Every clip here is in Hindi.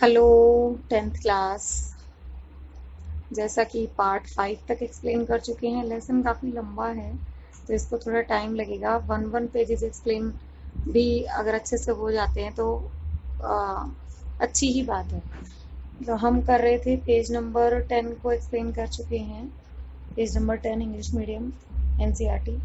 Hello 10th class. जैसा कि पार्ट 5 तक एक्सप्लेन कर चुके हैं, लेसन काफ़ी लंबा है तो इसको थोड़ा टाइम लगेगा। वन पेजेस एक्सप्लेन भी अगर अच्छे से हो जाते हैं तो आ, अच्छी ही बात है। तो हम कर रहे थे पेज नंबर 10 को एक्सप्लेन कर चुके हैं। Page number 10 English medium NCERT.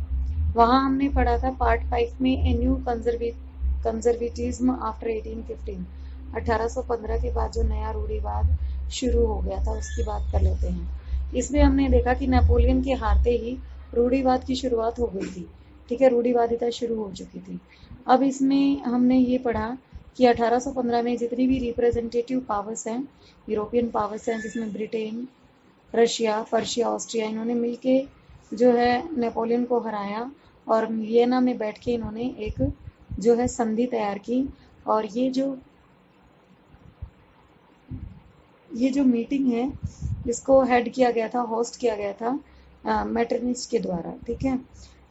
वहाँ हमने पढ़ा था पार्ट 5 में ए न्यू कंजर्वेटिज्म आफ्टर 1815। 1815 के बाद जो नया रूढ़िवाद शुरू हो गया था उसकी बात कर लेते हैं। इसमें हमने देखा कि नेपोलियन के हारते ही रूढ़िवाद की शुरुआत हो गई थी। ठीक है, रूढ़िवादिता शुरू हो चुकी थी। अब इसमें हमने ये पढ़ा कि 1815 में जितनी भी रिप्रेजेंटेटिव पावर्स हैं, यूरोपियन पावर्स हैं, जिसमें ब्रिटेन, रशिया, पर्शिया, ऑस्ट्रिया, इन्होंने मिलके जो है नेपोलियन को हराया और वियना में बैठ के इन्होंने एक जो है संधि तैयार की। और ये जो मीटिंग है इसको हेड किया गया था, होस्ट किया गया था मेटरनिच के द्वारा। ठीक है,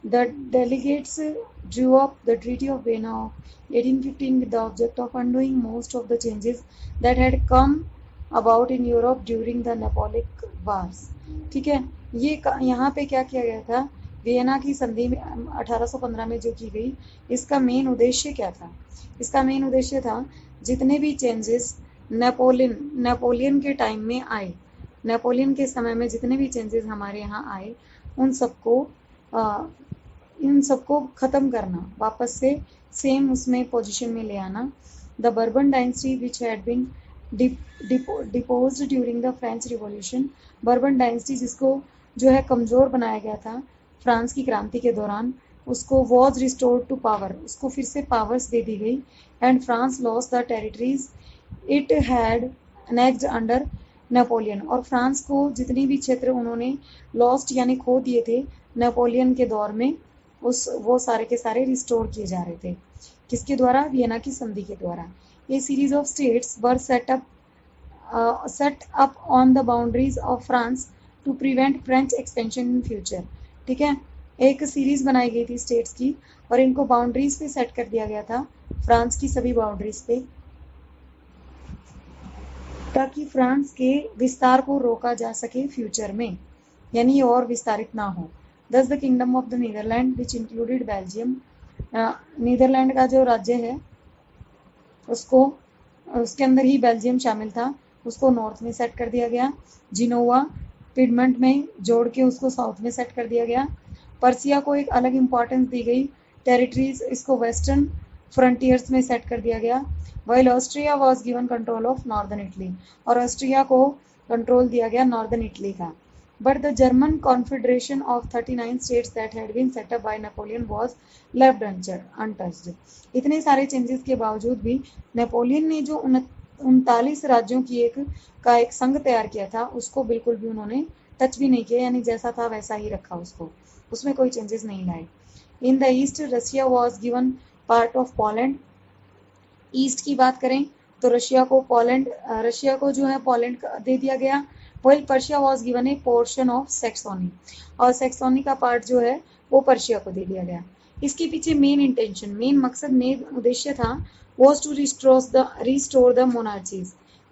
the delegates drew up the Treaty of Vienna of 1815 with the object of undoing most of the changes that had come about in Europe during the Napoleonic Wars। ठीक है, ये यहाँ पे क्या किया गया था, वियना की संधि में 1815 में जो की गई, इसका मेन उद्देश्य क्या था? इसका मेन उद्देश्य था जितने भी चेंजेस नेपोलियन के टाइम में आए, नेपोलियन के समय में जितने भी चेंजेस हमारे यहाँ आए, उन सबको इन सबको ख़त्म करना, वापस से सेम उसमें पोजीशन में ले आना। The Bourbon dynasty which had been deposed during the French Revolution. Bourbon dynasty जिसको जो है कमज़ोर बनाया गया था फ्रांस की क्रांति के दौरान, उसको वॉज रिस्टोर्ड टू पावर, उसको फिर से पावर्स दे दी गई। And France loss the territories it had next under Napoleon. और फ्रांस को जितने भी क्षेत्र उन्होंने लॉस्ट यानी खो दिए थे नेपोलियन के दौर में, वो सारे के सारे रिस्टोर किए जा रहे थे। किसके द्वारा? वियना की संधि के द्वारा। A series of states were set up on the boundaries of France to prevent French expansion in future. ठीक है, एक सीरीज बनाई गई थी स्टेट्स की और इनको बाउंड्रीज पे सेट कर दिया गया था, फ्रांस की सभी बाउंड्रीज पे, ताकि फ्रांस के विस्तार को रोका जा सके फ्यूचर में, यानी ये और विस्तारित ना हो। Thus the kingdom of the Netherlands which included Belgium. Netherlands का जो राज्य है उसको, उसके अंदर ही बेल्जियम शामिल था, उसको नॉर्थ में सेट कर दिया गया। जिनोवा पिडमंट में जोड़ के उसको साउथ में सेट कर दिया गया। पर्सिया को एक अलग इंपॉर्टेंस दी गई, टेरिटरीज इसको वेस्टर्न फ्रंटियर्स में सेट कर दिया गया। While Austria was given control of northern Italy, और ऑस्ट्रिया को कंट्रोल दिया गया नॉर्दर्न इटली का। But the German Confederation of 39 states that had been set up by Napoleon was left untouched। इतने सारे चेंजेस के बावजूद भी नेपोलियन ने जो 39 राज्यों की एक संघ तैयार किया था, उसको बिल्कुल भी उन्होंने टच भी नहीं किया, यानी जैसा था वैसा ही रखा उसको, उसमें कोई चेंजेस नहीं लाए। In the east Russia was given part of Poland. East की बात करें तो रशिया को जो है पोलैंड दे दिया गया। while Persia was given a portion of Saxony, और सेक्सोनी का पार्ट जो है वो पर्शिया को दे दिया गया। इसके पीछे मेन इंटेंशन, मेन मकसद, मेन उद्देश्य था was to restore the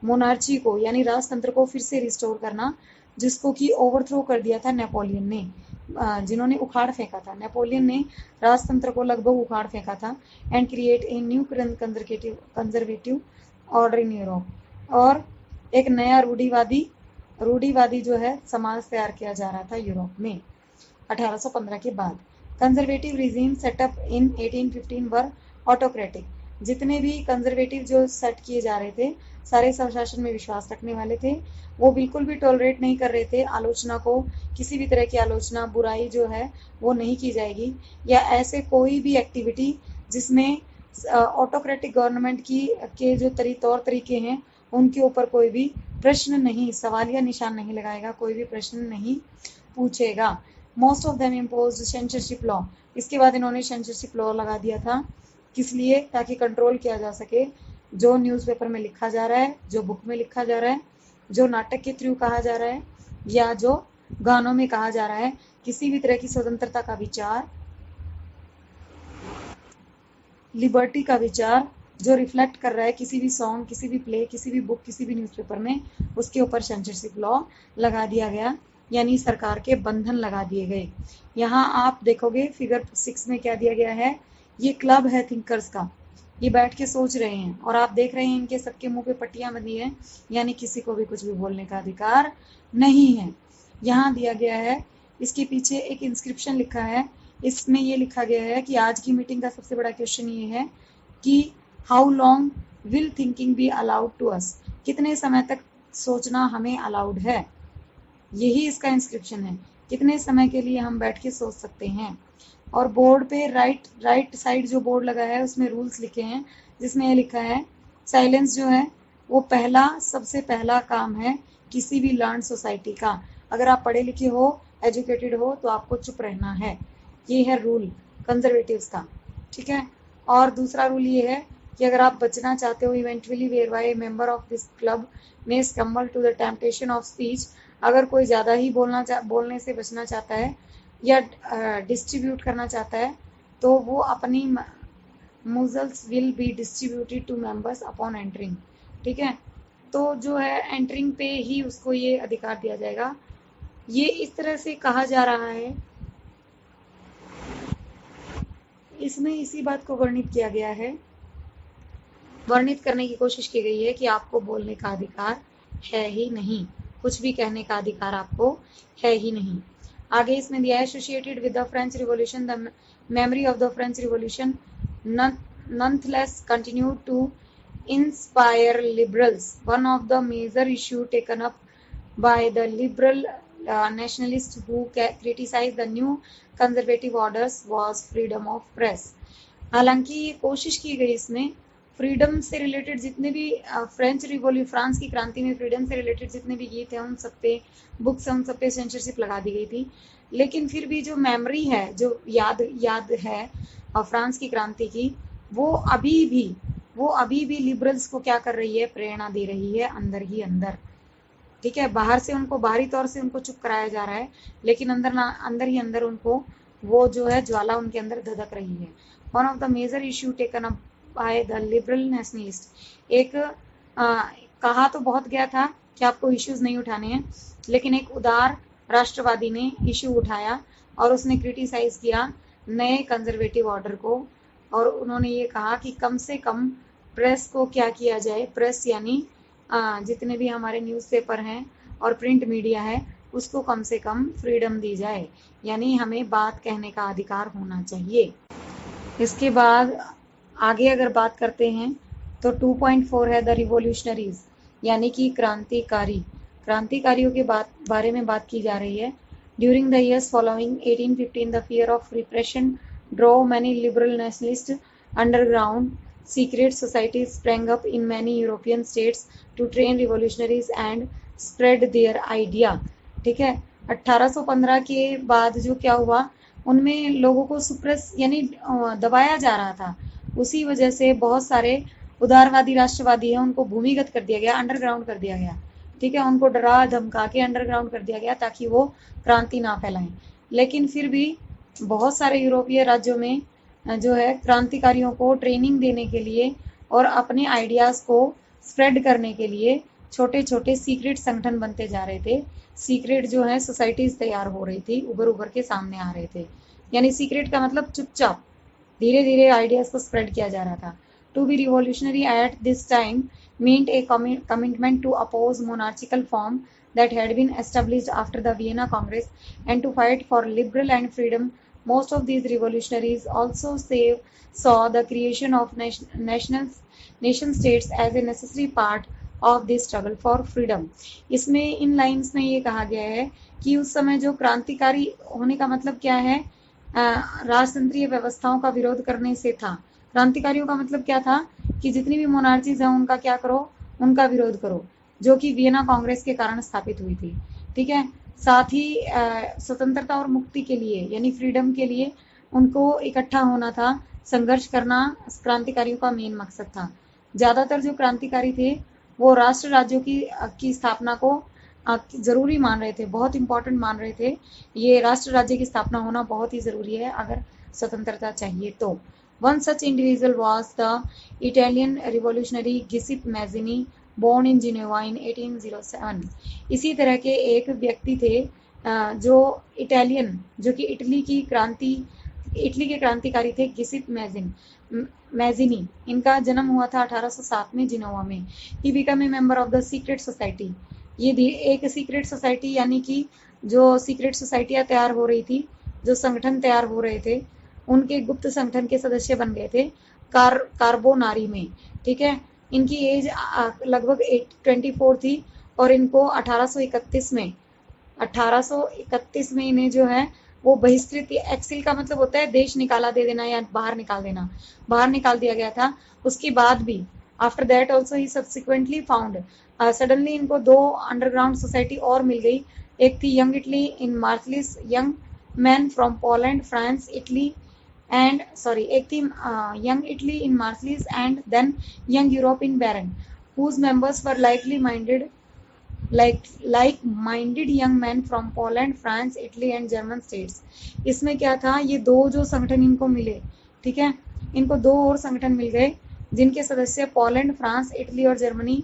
monarchy को, यानी राजतंत्र को फिर से रिस्टोर करना, जिसको कि ओवरथ्रो कर दिया था नेपोलियन ने, जिन्होंने उखाड़ फेंका था। नेपोलियन ने राजतंत्र को लगभग उखाड़ फेंका था। And create a new conservative order in Europe, और एक नया रूढ़िवादी जो है समाज तैयार किया जा रहा था यूरोप में 1815 के बाद। कंजर्वेटिव रिजीम सेटअप इन 1815 वर ऑटोक्रेटिक। जितने भी कंजर्वेटिव जो सेट किए जा रहे थे, सारे स्वशासन में विश्वास रखने वाले थे, वो बिल्कुल भी टॉलरेट नहीं कर रहे थे आलोचना को, किसी भी तरह की आलोचना, बुराई जो है वो नहीं की जाएगी, या ऐसे कोई भी एक्टिविटी जिसमें ऑटोक्रेटिक गवर्नमेंट की के जो तौर तरीके हैं उनके ऊपर कोई भी प्रश्न नहीं, सवालिया निशान नहीं लगाएगा, कोई भी प्रश्न नहीं पूछेगा। Most of them impose censorship law. इसके बाद इन्होंने सेंसरशिप लॉ लगा दिया था, किस लिए? ताकि कंट्रोल किया जा सके जो न्यूज़पेपर में लिखा जा रहा है, जो बुक में लिखा जा रहा है, जो नाटक के थ्रू कहा जा रहा है, या जो गानों में कहा जा रहा है, किसी भी तरह की स्वतंत्रता का विचार, लिबर्टी का विचार, जो रिफ्लेक्ट कर रहा है किसी भी सॉन्ग, किसी भी प्ले, किसी भी बुक, किसी भी न्यूज़पेपर में, उसके ऊपर सेंसरशिप लॉ लगा दिया गया, यानी सरकार के बंधन लगा दिए गए। यहाँ आप देखोगे फिगर 6 में क्या दिया गया है, ये क्लब है थिंकर्स का, ये बैठ के सोच रहे हैं और आप देख रहे हैं इनके सबके मुंह पे पट्टियां बंधी हैं, यानी किसी को भी कुछ भी बोलने का अधिकार नहीं है। यहाँ दिया गया है, इसके पीछे एक इंस्क्रिप्शन लिखा है, इसमें ये लिखा गया है कि आज की मीटिंग का सबसे बड़ा क्वेश्चन ये है कि how long will thinking be allowed to us, कितने समय तक सोचना हमें अलाउड है, यही इसका इंस्क्रिप्शन है, कितने समय के लिए हम बैठ के सोच सकते हैं। और बोर्ड पे राइट साइड जो बोर्ड लगा है उसमें रूल्स लिखे हैं, जिसमें ये लिखा है साइलेंस जो है वो सबसे पहला काम है किसी भी लर्न सोसाइटी का। अगर आप पढ़े लिखे हो, एजुकेटेड हो, तो आपको चुप रहना है, ये है रूल कंजर्वेटिव्स का, ठीक है। और दूसरा रूल ये है कि अगर आप बचना चाहते हो, eventually whereby member of this club may stumble to the temptation of speech, अगर कोई ज़्यादा ही बोलने से बचना चाहता है या डिस्ट्रीब्यूट करना चाहता है, तो वो अपनी muzzles will be distributed to members upon entering, ठीक है। तो जो है एंटरिंग पे ही उसको ये अधिकार दिया जाएगा। ये इस तरह से कहा जा रहा है, इसमें इसी बात को वर्णित किया गया है, वर्णित करने की कोशिश की गई है कि आपको बोलने का अधिकार है ही नहीं, कुछ भी कहने का अधिकार आपको है ही नहीं। आगे इसमें दिया है associated with the French revolution, the memory of the French revolution nonetheless continued to inspire liberals. One of the major issues taken up by the liberal nationalists who criticized the new conservative orders was freedom of press. हालांकि ये कोशिश की गई इसमें फ्रीडम से रिलेटेड जितने भी फ्रांस की क्रांति में फ्रीडम से रिलेटेड जितने भी गीत हैं उन सब पे, बुक्स हैं, उन सब पे सेंसरशिप लगा दी गई थी। लेकिन फिर भी जो मेमोरी है, जो याद है फ्रांस की क्रांति की, वो अभी भी लिबरल्स को क्या कर रही है, प्रेरणा दे रही है अंदर ही अंदर, ठीक है। बाहर से उनको, बाहरी तौर से उनको चुप कराया जा रहा है, लेकिन अंदर ही अंदर उनको वो जो है ज्वाला उनके अंदर धधक रही है। One of the major issue taken up by the liberal nationalist, एक कहा तो बहुत गया था कि आपको इश्यूज नहीं उठाने हैं, लेकिन एक उदार राष्ट्रवादी ने इश्यू उठाया और उसने क्रिटिसाइज किया नए कंजर्वेटिव ऑर्डर को, और उन्होंने ये कहा कि कम से कम प्रेस को क्या किया जाए, प्रेस यानी जितने भी हमारे न्यूज़पेपर हैं और प्रिंट मीडिया है, उसको कम से कम फ्रीडम दी जाए, यानी हमें बात कहने का अधिकार होना चाहिए। इसके बाद आगे अगर बात करते हैं तो 2.4 है द रिवोल्यूशनरीज, यानी कि क्रांतिकारियों के बारे में बात की जा रही है। During the years following 1815 the fear of repression drove many liberal nationalists underground. Secret societies sprang up in many European states to train revolutionaries and spread their idea. ठीक है, 1815 के बाद जो क्या हुआ, उनमें लोगों को सुप्रेस यानी दबाया जा रहा था, उसी वजह से बहुत सारे उदारवादी राष्ट्रवादी हैं उनको भूमिगत कर दिया गया, अंडरग्राउंड कर दिया गया, ठीक है। उनको डरा धमका के अंडरग्राउंड कर दिया गया ताकि वो क्रांति ना फैलाएं। लेकिन फिर भी बहुत सारे यूरोपीय राज्यों में जो है क्रांतिकारियों को ट्रेनिंग देने के लिए और अपने आइडियाज़ को स्प्रेड करने के लिए छोटे छोटे सीक्रेट संगठन बनते जा रहे थे, सीक्रेट जो है सोसाइटीज़ तैयार हो रही थी, उभर के सामने आ रहे थे। यानी सीक्रेट का मतलब चुपचाप धीरे धीरे आइडियाज़ को स्प्रेड किया जा रहा था। To be revolutionary at this time meant a commitment to oppose monarchical form that had been established after the Vienna Congress and to fight for liberal and freedom. Most of these revolutionaries also saw the creation of nation states as a necessary part of this struggle for freedom. इसमें इन लाइन्स में ये कहा गया है कि उस समय जो क्रांतिकारी होने का मतलब क्या है, राजतंत्रीय व्यवस्थाओं का विरोध करने से था। क्रांतिकारियों का मतलब क्या था कि जितनी भी मोनार्चीज हैं उनका क्या करो, उनका विरोध करो, जो कि वियना कांग्रेस के कारण स्थापित हुई थी, ठीक है। साथ ही स्वतंत्रता और मुक्ति के लिए यानी फ्रीडम के लिए उनको इकट्ठा होना था, संघर्ष करना क्रांतिकारियों का मेन मकसद था। ज़्यादातर जो क्रांतिकारी थे वो राष्ट्र राज्यों की स्थापना को ज़रूरी मान रहे थे, बहुत इंपॉर्टेंट मान रहे थे। ये राष्ट्र राज्य की स्थापना होना बहुत ही ज़रूरी है अगर स्वतंत्रता चाहिए तो। One such individual was the Italian revolutionary Giuseppe Mazzini, born in Geneva in 1807. इसी तरह के एक व्यक्ति थे जो इटालियन, जो कि इटली के क्रांतिकारी थे, गिसिप मैजिनी। इनका जन्म हुआ था 1807 में जिनोवा में। He become a member of the secret society. ये एक सीक्रेट सोसाइटी, यानी कि जो सीक्रेट सोसाइटियां तैयार हो रही थी, जो संगठन तैयार हो रहे थे, उनके गुप्त संगठन के सदस्य बन गए थे कार्बोनारी में। ठीक है, इनकी एज लगभग 24 थी और इनको 1831 में इन्हें जो है वो बहिष्कृत, एक्सिल का मतलब होता है देश निकाला दे देना या बाहर निकाल देना, बाहर निकाल दिया गया था। उसके बाद भी after that also he subsequently found, suddenly इनको 2 अंडरग्राउंड सोसाइटी और मिल गई। एक थी young Italy in Marseilles, young man from Poland, France, Italy and एक थी young Italy in Marseilles and then young Europe in Bern, whose members were like-minded young men from Poland, France, Italy and German states। इसमें क्या था, ये 2 जो संगठन इनको मिले, ठीक है, इनको 2 और संगठन मिल गए जिनके सदस्य पोलैंड, फ्रांस, इटली और जर्मनी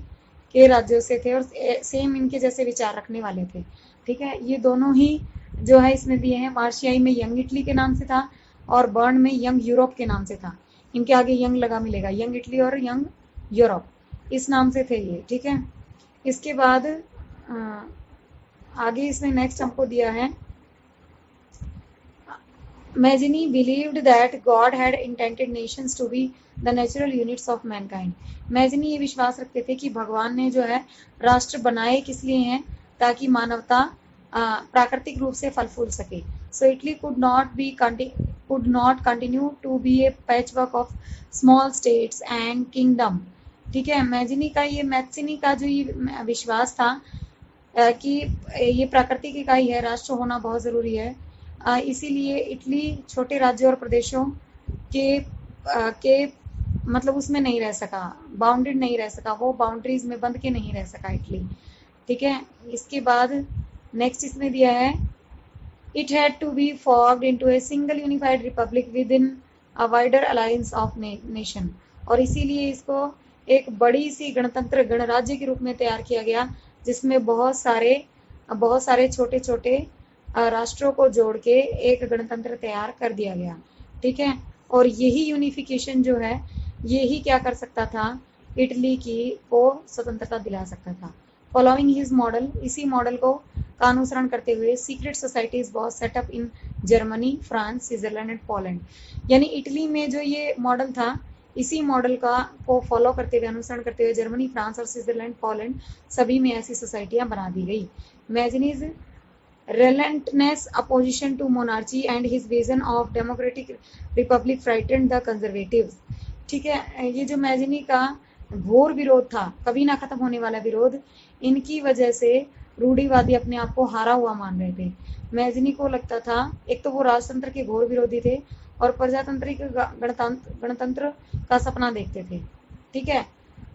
के राज्यों से थे और सेम इनके जैसे विचार रखने वाले थे। ठीक है, ये दोनों ही जो है इसमें दिए हैं। मार्शियाई में यंग इटली के नाम से था और बर्न में यंग यूरोप के नाम से था। इनके आगे यंग लगा मिलेगा, यंग इटली और यंग यूरोप, इस नाम से थे ये। ठीक है, इसके बाद आगे इसमें नेक्स्ट हमको दिया है, Mazzini believed that God had intended nations to be the natural units of mankind. Mazzini ये विश्वास रखते थे कि भगवान ने जो है राष्ट्र बनाए किस लिए हैं, ताकि मानवता प्राकृतिक रूप से फल फूल सके। So Italy could not continue to be a patchwork of small states and kingdom। ठीक है, मैजिनी का जो ये विश्वास था कि ये प्राकृतिक इकाई है, राष्ट्र होना बहुत जरूरी है, इसीलिए इटली छोटे राज्यों और प्रदेशों के मतलब उसमें नहीं रह सका, बाउंडेड नहीं रह सका, वो बाउंड्रीज में बंद के नहीं रह सका इटली। ठीक है, इसके बाद नेक्स्ट इसमें दिया है, it had to be formed into a single unified republic within a wider alliance of nation। और इसीलिए इसको एक बड़ी सी गणतंत्र गणराज्य के रूप में तैयार किया गया, जिसमें बहुत सारे छोटे छोटे राष्ट्रों को जोड़ के एक गणतंत्र तैयार कर दिया गया। ठीक है, और यही यूनिफिकेशन जो है, यही क्या कर सकता था, इटली को स्वतंत्रता दिला सकता था। फॉलोइंग हिज मॉडल, इसी मॉडल का अनुसरण करते हुए secret societies was set up in Germany, France, Switzerland and Poland. यानी इटली में जो ये मॉडल था, इसी मॉडल को फॉलो करते हुए, अनुसरण करते हुए जर्मनी, फ्रांस और स्विट्जरलैंड, पोलैंड सभी में ऐसी सोसाइटियां बना दी गई। मैजिनीज relentless opposition to monarchy and his vision of democratic republic frightened the conservatives। ठीक है, ये जो मैजिनी का घोर विरोध था, कभी ना खत्म होने वाला विरोध, इनकी वजह से रूढ़िवादी अपने आप को हारा हुआ मान रहे थे। मैजिनी को लगता था, एक तो वो राजतंत्र के घोर विरोधी थे और प्रजातांत्रिक गणतंत्र का सपना देखते थे। ठीक है,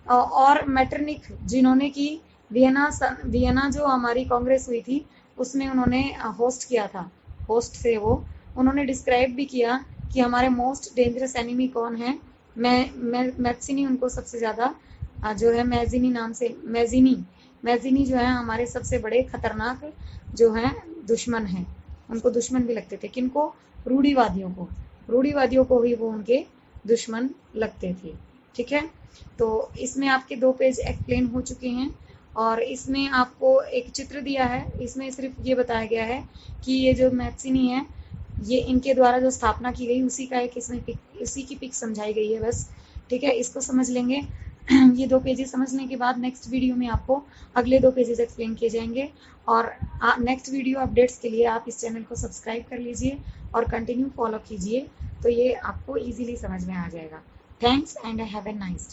और मैटरनिक, जिन्होंने की वियना जो हमारी कांग्रेस हुई थी उसमें उन्होंने होस्ट किया था, होस्ट से वो उन्होंने डिस्क्राइब भी किया कि हमारे मोस्ट डेंजरस एनिमी कौन है। मैजिनी उनको सबसे ज्यादा जो है मैजिनी जो है हमारे सबसे बड़े खतरनाक जो है दुश्मन है, उनको दुश्मन भी लगते थे। किनको? रूढ़िवादियों को ही वो उनके दुश्मन लगते थे। ठीक है, तो इसमें आपके 2 पेज एक्सप्लेन हो चुके हैं और इसमें आपको एक चित्र दिया है, इसमें सिर्फ ये बताया गया है कि ये जो मैजिनी है, ये इनके द्वारा जो स्थापना की गई उसी का एक इसमें उसी की पिक समझाई गई है बस। ठीक है, इसको समझ लेंगे। ये 2 पेजेस समझने के बाद नेक्स्ट वीडियो में आपको अगले 2 पेजेस एक्सप्लेन किए जाएंगे और नेक्स्ट वीडियो अपडेट्स के लिए आप इस चैनल को सब्सक्राइब कर लीजिए और कंटिन्यू फॉलो कीजिए, तो ये आपको इजीली समझ में आ जाएगा। Thanks and have a nice day.